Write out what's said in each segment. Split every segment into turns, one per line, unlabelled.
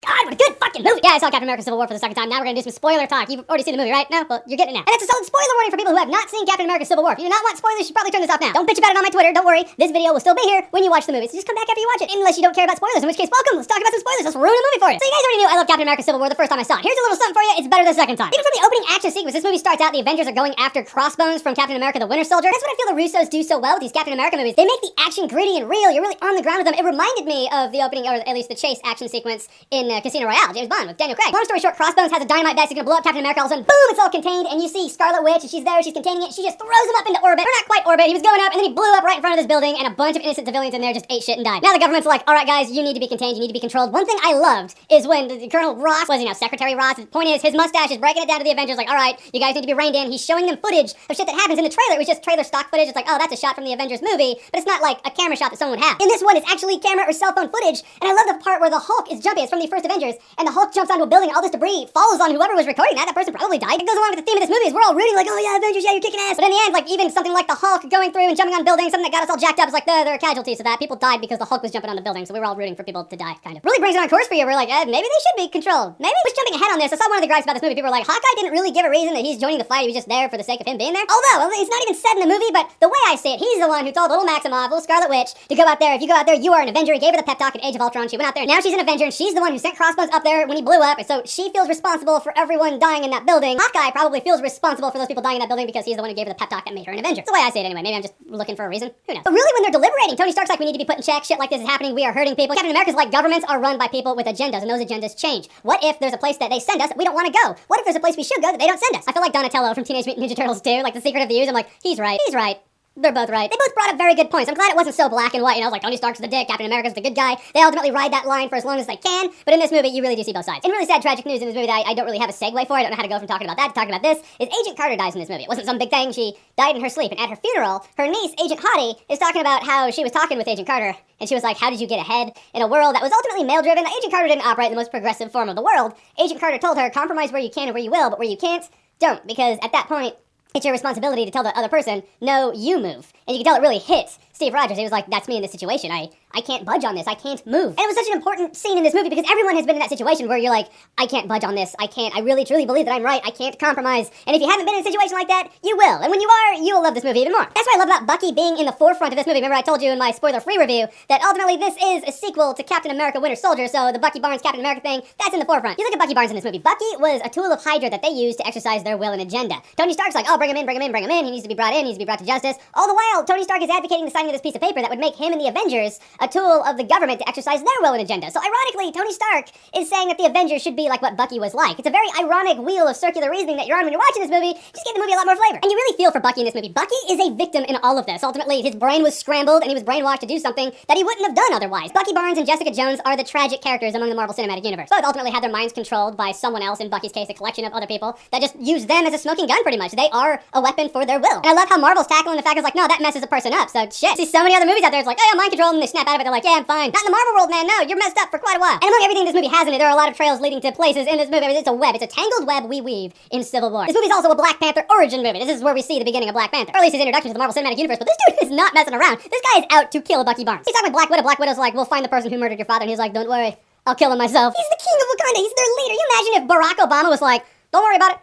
God, what a good fucking movie! Yeah, I saw Captain America Civil War for the second time. Now we're gonna do some spoiler talk. You've already seen the movie, right? No? Well, you're getting it now. And it's a solid spoiler warning for people who have not seen Captain America Civil War. If you do not want spoilers, you should probably turn this off now. Don't bitch about it on my Twitter, don't worry. This video will still be here when you watch the movie, so just come back after you watch it. Unless you don't care about spoilers, in which case, welcome. Let's talk about some spoilers. Let's ruin a movie for you. So you guys already knew I love Captain America Civil War the first time I saw it. Here's a little something for you. It's better the second time. Even from the opening action sequence, this movie starts out, the Avengers are going after Crossbones from Captain America the Winter Soldier. That's what I feel the Russos do so well with these Captain America movies. They make the action gritty and real. You're really on the ground with them. It reminded me of the opening, or at least the chase action sequence in Casino Royale, James Bond with Daniel Craig. Long story short, Crossbones has a dynamite bag, so he's gonna blow up Captain America. All of a sudden, boom, it's all contained, and you see Scarlet Witch, and she's there, she's containing it, she just throws him up into orbit. Or not quite orbit, he was going up, and then he blew up right in front of this building, and a bunch of innocent civilians in there just ate shit and died. Now the government's like, alright guys, you need to be contained, you need to be controlled. One thing I loved is when Colonel Ross, Secretary Ross, the point is, his mustache is breaking it down to the Avengers, like, alright, you guys need to be reined in. He's showing them footage of shit that happens in the trailer. It was just trailer stock footage. It's like, oh, that's a shot from the Avengers movie, but it's not like a camera shot that someone would have. In this one, it's actually camera or cell phone footage, and I love the part where the Hulk is jumping. It's from the first Avengers, and the Hulk jumps onto a building, and all this debris falls on whoever was recording that. That person probably died. It goes along with the theme of this movie is we're all rooting like, oh yeah, Avengers, yeah, you're kicking ass. But in the end, like even something like the Hulk going through and jumping on buildings, something that got us all jacked up, is like there are casualties of that. People died because the Hulk was jumping on the building, so we were all rooting for people to die, kind of. Really brings it on course for you. We're like, maybe they should be controlled. Maybe I was jumping ahead on this. I saw one of the gripes about this movie. People were like, Hawkeye didn't really give a reason that he's joining the fight. He was just there for the sake of him being there. Although, it's not even said in the movie, but the way I see it, he's the one who told little Maximoff, little Scarlet Witch, to go out there. If you go out there, you are an Avenger. He gave her the pep talk in Age of Ultron. She went out there. Now she's an Avenger, and she's the one who sent Crossbones up there when he blew up, and so she feels responsible for everyone dying in that building. Hawkeye probably feels responsible for those people dying in that building because he's the one who gave her the pep talk that made her an Avenger. That's the way I see it anyway. Maybe I'm just looking for a reason. Who knows? But really, when they're deliberating, Tony Stark's like, we need to be put in check. Shit like this is happening. We are hurting people. Captain America's like, governments are run by people with agendas, and those agendas change. What if there's a place that they send us that we don't want to go? What if there's a place we should go that they don't send us? I feel like Donatello from Teenage Mutant Ninja Turtles 2, like The Secret of the Ooze. I'm like, he's right. He's right. They're both right. They both brought up very good points. I'm glad it wasn't so black and white, like Tony Stark's the dick, Captain America's the good guy. They ultimately ride that line for as long as they can, but in this movie, you really do see both sides. And really sad, tragic news in this movie that I don't really have a segue for, I don't know how to go from talking about that to talking about this, is Agent Carter dies in this movie. It wasn't some big thing, she died in her sleep, and at her funeral, her niece, Agent Hottie, is talking about how she was talking with Agent Carter, and she was like, how did you get ahead in a world that was ultimately male-driven? Agent Carter didn't operate in the most progressive form of the world. Agent Carter told her, compromise where you can and where you will, but where you can't, don't, because at that point, it's your responsibility to tell the other person, no, you move. And you can tell it really hit Steve Rogers. He was like, that's me in this situation. I can't budge on this. I can't move. And it was such an important scene in this movie because everyone has been in that situation where you're like, I can't budge on this. I really truly believe that I'm right. I can't compromise. And if you haven't been in a situation like that, you will. And when you are, you will love this movie even more. That's what I love about Bucky being in the forefront of this movie. Remember I told you in my spoiler-free review that ultimately this is a sequel to Captain America Winter Soldier, so the Bucky Barnes Captain America thing, that's in the forefront. You look at Bucky Barnes in this movie. Bucky was a tool of Hydra that they used to exercise their will and agenda. Tony Stark's like, oh, bring him in, bring him in, bring him in. He needs to be brought in, he needs to be brought to justice. All the while, Tony Stark is advocating the signing of this piece of paper that would make him and the Avengers a tool of the government to exercise their will and agenda. So ironically, Tony Stark is saying that the Avengers should be like what Bucky was like. It's a very ironic wheel of circular reasoning that you're on when you're watching this movie. Just give the movie a lot more flavor. And you really feel for Bucky in this movie. Bucky is a victim in all of this. Ultimately, his brain was scrambled and he was brainwashed to do something that he wouldn't have done otherwise. Bucky Barnes and Jessica Jones are the tragic characters among the Marvel Cinematic Universe. Both ultimately had their minds controlled by someone else, in Bucky's case, a collection of other people that just use them as a smoking gun pretty much. They are a weapon for their will. And I love how Marvel's tackling the fact it's like, no, that messes a person up. So shit. See so many other movies out there, it's like, oh, mind control, and they snap out of it, they're like, yeah, I'm fine. Not in the Marvel world, man, no, you're messed up for quite a while. And among everything this movie has in it, there are a lot of trails leading to places in this movie. I mean, it's a web. It's a tangled web we weave in Civil War. This movie's also a Black Panther origin movie. This is where we see the beginning of Black Panther. Or at least his introduction to the Marvel Cinematic Universe, but this dude is not messing around. This guy is out to kill Bucky Barnes. He's talking with Black Widow. Black Widow's like, we'll find the person who murdered your father, and he's like, don't worry, I'll kill him myself. He's the king of Wakanda. He's their leader. You imagine if Barack Obama was like, don't worry about it,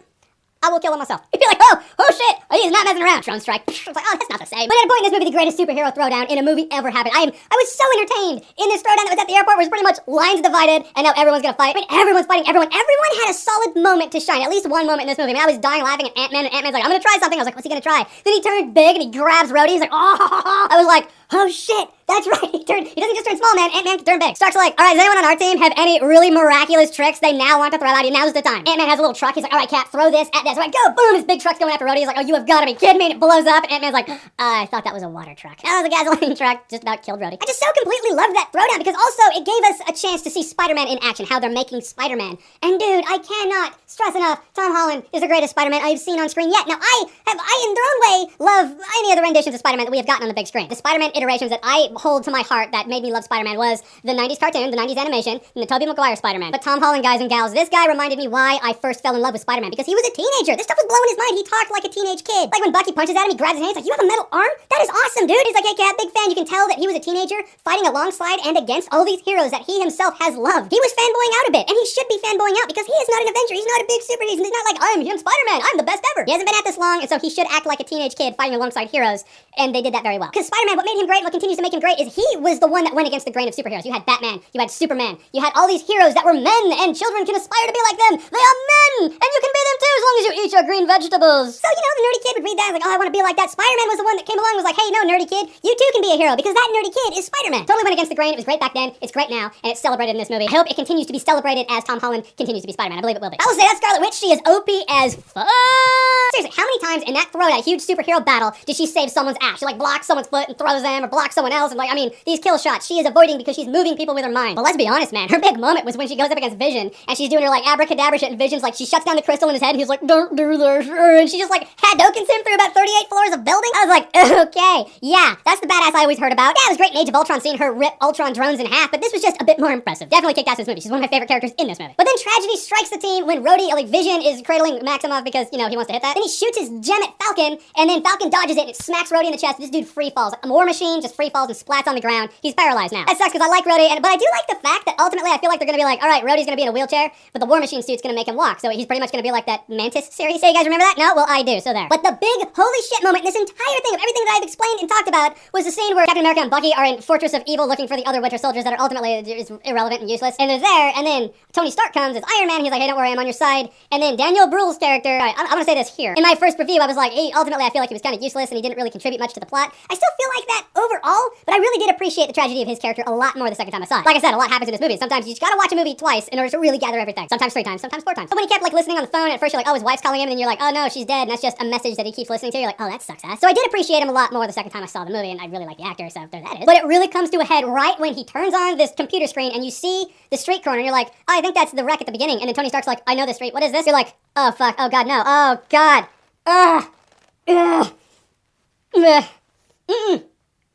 I will kill him myself. He'd be like, oh shit, he's not messing around. Drone strike. It's like, oh, that's not the same. But at a point in this movie, the greatest superhero throwdown in a movie ever happened. I was so entertained in this throwdown that was at the airport where it's pretty much lines divided and now everyone's gonna fight. I mean, everyone's fighting everyone. Everyone had a solid moment to shine. At least one moment in this movie. I mean, I was dying laughing at Ant-Man, and Ant-Man's like, I'm gonna try something. I was like, what's he gonna try? Then he turned big and he grabs Rhodey. He's like, oh, I was like, oh shit, that's right. He doesn't just turn small, man. Ant-Man can turn big. Stark's like, all right, does anyone on our team have any really miraculous tricks they now want to throw at you? Now's the time. Ant-Man has a little truck. He's like, all right, Cap, throw this at this. All right, go, boom, his big truck's going after Rhodey. He's like, oh, you have got to be kidding me. And it blows up, and Ant-Man's like, I thought that was a water truck. That was a gasoline truck. Just about killed Rhodey. I just so completely loved that throwdown because also it gave us a chance to see Spider-Man in action, how they're making Spider-Man. And dude, I cannot stress enough, Tom Holland is the greatest Spider-Man I've seen on screen yet. Now, I in their own way, love any of the renditions of Spider-Man that we have gotten on the big screen. The Spider-Man iterations that I hold to my heart that made me love Spider-Man was the 90s cartoon, the 90s animation, and the Tobey Maguire Spider-Man. But Tom Holland, guys and gals, this guy reminded me why I first fell in love with Spider-Man, because he was a teenager. This stuff was blowing his mind. he talked like a teenage kid. Like when Bucky punches at him, he grabs his hand, he's like, you have a metal arm? That is awesome, dude. He's like, hey, Cap, big fan. You can tell that he was a teenager fighting alongside and against all these heroes that he himself has loved. He was fanboying out a bit, and he should be fanboying out because he is not an Avenger. He's not a big superhero. He's not like, I'm Spider-Man. I'm the best ever. He hasn't been at this long, and so he should act like a teenage kid fighting alongside heroes, and they did that very well. Because Spider-Man, what made him great, what continues to make him great, is he was the one that went against the grain of superheroes. You had Batman, you had Superman, you had all these heroes that were men, and children can aspire to be like them. They are men, and you can be them too as long as you eat your green vegetables. So, you know, the nerdy kid would read that, like, oh, I want to be like that. Spider-Man was the one that came along and was like, hey, no, nerdy kid, you too can be a hero, because that nerdy kid is Spider-Man. Totally went against the grain. It was great back then, it's great now, and it's celebrated in this movie. I hope it continues to be celebrated as Tom Holland continues to be Spider-Man. I believe it will be. I will say that Scarlet Witch, she is OP as fuck. Seriously, how many times in that huge superhero battle did she save someone's ass? She like blocks someone's foot and throws them, or blocks someone else, and like, I mean, these kill shots she is avoiding because she's moving people with her mind. But let's be honest, man, her big moment was when she goes up against Vision, and she's doing her like abracadabra shit, and Vision's like, she shuts down the crystal in his head, and he's like, don't do this, and she just like Hadokens him through about 38 floors of building. I was like, okay, yeah, that's the badass I always heard about. Yeah, it was great in Age of Ultron seeing her rip Ultron drones in half, but this was just a bit more impressive. Definitely kicked ass in this movie. She's one of my favorite characters in this movie. But then tragedy strikes the team when Rhodey, like Vision, is cradling Maximoff because, you know, he wants to hit that. Then he shoots his gem at Falcon, and then Falcon dodges it, and it smacks Rhodey in the chest. This dude free falls. Like a War Machine just free falls and splats on the ground. He's paralyzed now. That sucks because I like Rhodey, but I do like the fact that ultimately I feel like they're gonna be like, all right, Rhodey's gonna be in a wheelchair, but the War Machine suit's gonna make him walk. So he's pretty much gonna be like that Mantis series. Hey, you guys remember that? No? Well, I do, so there. But the big holy shit moment in this entire thing of everything that I've explained and talked about was the scene where Captain America and Bucky are in Fortress of Evil looking for the other Winter Soldiers that are ultimately irrelevant and useless. And they're there, and then Tony Stark comes as Iron Man. He's like, hey, don't worry, I'm on your side. And then Daniel Bruhl's character, I'm gonna say this here. In my first review, I was like, hey, ultimately I feel like he was kind of useless and he didn't really contribute much to the plot. I still feel like that overall, but I really did appreciate the tragedy of his character a lot more the second time I saw it. Like I said, a lot happens in this movie. Sometimes you just gotta watch a movie twice in order to really gather everything. Sometimes 3 times, sometimes 4 times. So when he kept like listening on the phone, at first you're like, oh, his wife's calling him, and then you're like, oh no, she's dead, and that's just a message that he keeps listening to. You're like, oh, that sucks ass. So I did appreciate him a lot more the second time I saw the movie, and I really like the actor, so there that is. But it really comes to a head right when he turns on this computer screen and you see the street corner, and you're like, oh, I think that's the wreck at the beginning, and then Tony Stark's like, I know the street, what is this? You're like, oh fuck, oh god, no, oh god,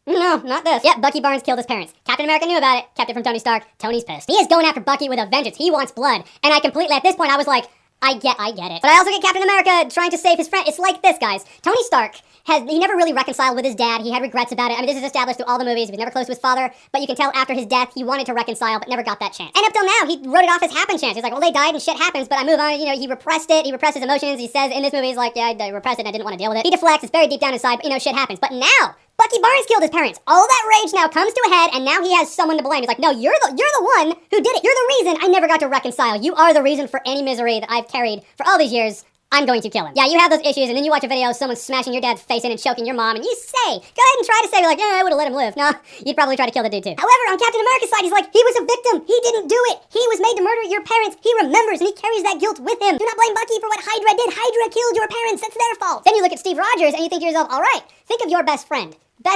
no, not this. Yep, Bucky Barnes killed his parents. Captain America knew about it, kept it from Tony Stark. Tony's pissed. He is going after Bucky with a vengeance. He wants blood. And I completely, at this point, I was like, I get it. But I also get Captain America trying to save his friend. It's like this, guys. Tony Stark he never really reconciled with his dad. He had regrets about it. I mean, this is established through all the movies. He was never close to his father, but you can tell after his death, he wanted to reconcile, but never got that chance. And up till now, he wrote it off as happen chance. He's like, well, they died and shit happens, but I move on. You know, he repressed it. He repressed his emotions. He says in this movie, he's like, yeah, I repressed it and I didn't want to deal with it. He deflects. It's very deep down inside, but you know, shit happens. But now, Bucky Barnes killed his parents. All that rage now comes to a head, and now he has someone to blame. He's like, no, you're the one who did it. You're the reason I never got to reconcile. You are the reason for any misery that I've carried for all these years. I'm going to kill him. Yeah, you have those issues, and then you watch a video of someone smashing your dad's face in and choking your mom, and you go ahead and try to say, like, yeah, I would have let him live. No, you'd probably try to kill the dude too. However, on Captain America's side, he's like, he was a victim. He didn't do it. He was made to murder your parents. He remembers, and he carries that guilt with him. Do not blame Bucky for what Hydra did. Hydra killed your parents. That's their fault. Then you look at Steve Rogers, and you think to yourself, all right, think of your best friend.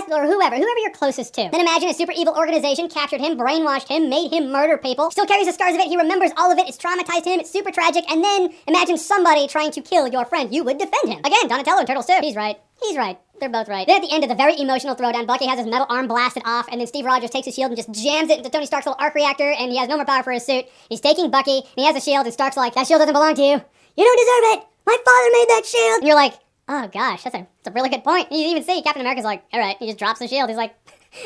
Or whoever you're closest to. Then imagine a super evil organization captured him, brainwashed him, made him murder people, still carries the scars of it, he remembers all of it, it's traumatized him, it's super tragic, and then imagine somebody trying to kill your friend. You would defend him. Again, Donatello and Turtles too. He's right. They're both right. Then at the end of the very emotional throwdown, Bucky has his metal arm blasted off, and then Steve Rogers takes his shield and just jams it into Tony Stark's little arc reactor, and he has no more power for his suit. He's taking Bucky, and he has a shield, and Stark's like, that shield doesn't belong to you. You don't deserve it. My father made that shield. And you're like, oh gosh, that's a really good point. You even see Captain America's like, all right, he just drops the shield. He's like,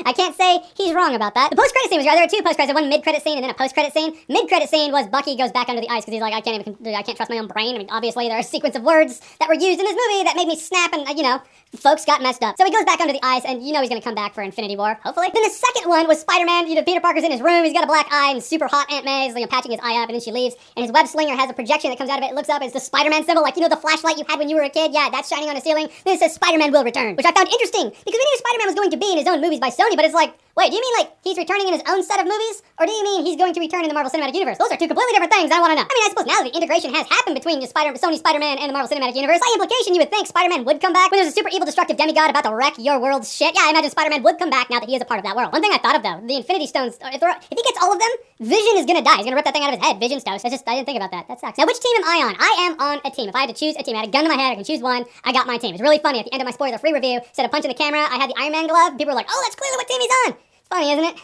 I can't say he's wrong about that. The post-credit scene was right. There were 2 post-credits, one mid-credit scene and then a post-credit scene. Mid-credit scene was Bucky goes back under the ice because he's like, I can't trust my own brain. I mean, obviously there are a sequence of words that were used in this movie that made me snap, and you know, folks got messed up. So he goes back under the ice, and you know he's gonna come back for Infinity War, hopefully. Then the second one was Spider-Man. You know, Peter Parker's in his room. He's got a black eye, and super hot Aunt May is patching his eye up, and then she leaves, and his web slinger has a projection that comes out of it. It looks up, it's the Spider-Man symbol, like you know the flashlight you had when you were a kid. Yeah, that's shining on the ceiling. Then it says Spider-Man will return, which I found interesting because we knew Spider-Man was going to be in his own movies by Sony, but it's like, wait, do you mean like he's returning in his own set of movies? Or do you mean he's going to return in the Marvel Cinematic Universe? Those are 2 completely different things. I want to know. I mean, I suppose now that the integration has happened between Sony Spider-Man and the Marvel Cinematic Universe, by implication, you would think Spider-Man would come back when there's a super evil, destructive demigod about to wreck your world's shit. Yeah, I imagine Spider-Man would come back now that he is a part of that world. One thing I thought of though, the Infinity Stones, if he gets all of them, Vision is gonna die. He's gonna rip that thing out of his head. Vision's toast. I didn't think about that. That sucks. Now, which team am I on? I am on a team. If I had to choose a team, I had a gun to my head, I can choose one. I got my team. It's really funny. At the end of my spoiler-free review, instead of punching the camera, I had the Iron Man glove. People were like, oh, that's clearly what team he's on. It's funny, isn't it?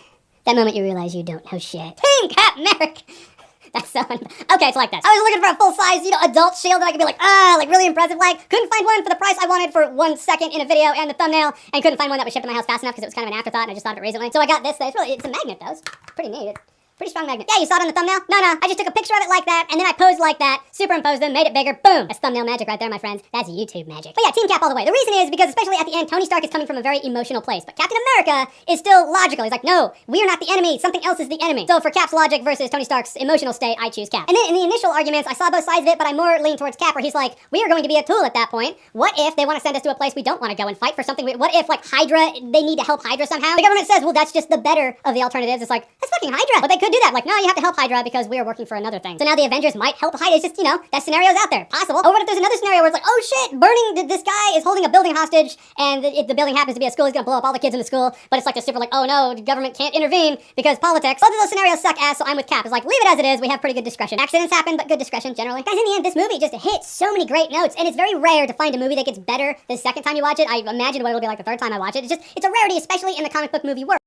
That moment you realize you don't know shit. Team Cap America! That's so okay, it's like this. I was looking for a full-size, adult shield that I could be like, really impressive. Like, couldn't find one for the price I wanted for 1 second in a video and the thumbnail, and couldn't find one that was shipped to my house fast enough because it was kind of an afterthought and I just thought of it recently. So I got this. It's a magnet though. It's pretty neat. Pretty strong magnet. Yeah, you saw it on the thumbnail? No, I just took a picture of it like that, and then I posed like that, superimposed them, made it bigger, boom! That's thumbnail magic right there, my friends. That's YouTube magic. But yeah, team Cap all the way. The reason is because, especially at the end, Tony Stark is coming from a very emotional place, but Captain America is still logical. He's like, no, we're not the enemy, something else is the enemy. So for Cap's logic versus Tony Stark's emotional state, I choose Cap. And then in the initial arguments, I saw both sides of it, but I more lean towards Cap, where he's like, we are going to be a tool at that point. What if they want to send us to a place we don't want to go and fight for something? What if, like, Hydra, they need to help Hydra somehow? The government says, well, that's just the better of the alternatives. It's like, that's fucking Hydra. But they could do that. Like, no, you have to help Hydra because we are working for another thing. So now the Avengers might help Hydra. It's just, that scenario's out there. Possible. Or what if there's another scenario where it's like, oh shit, this guy is holding a building hostage, and if the building happens to be a school, he's gonna blow up all the kids in the school, but it's like the super like, oh no, the government can't intervene because politics. Both of those scenarios suck ass, so I'm with Cap. It's like, leave it as it is, we have pretty good discretion. Accidents happen, but good discretion generally. Guys, in the end, this movie just hits so many great notes, and it's very rare to find a movie that gets better the second time you watch it. I imagine what it'll be like the third time I watch it. It's a rarity, especially in the comic book movie world.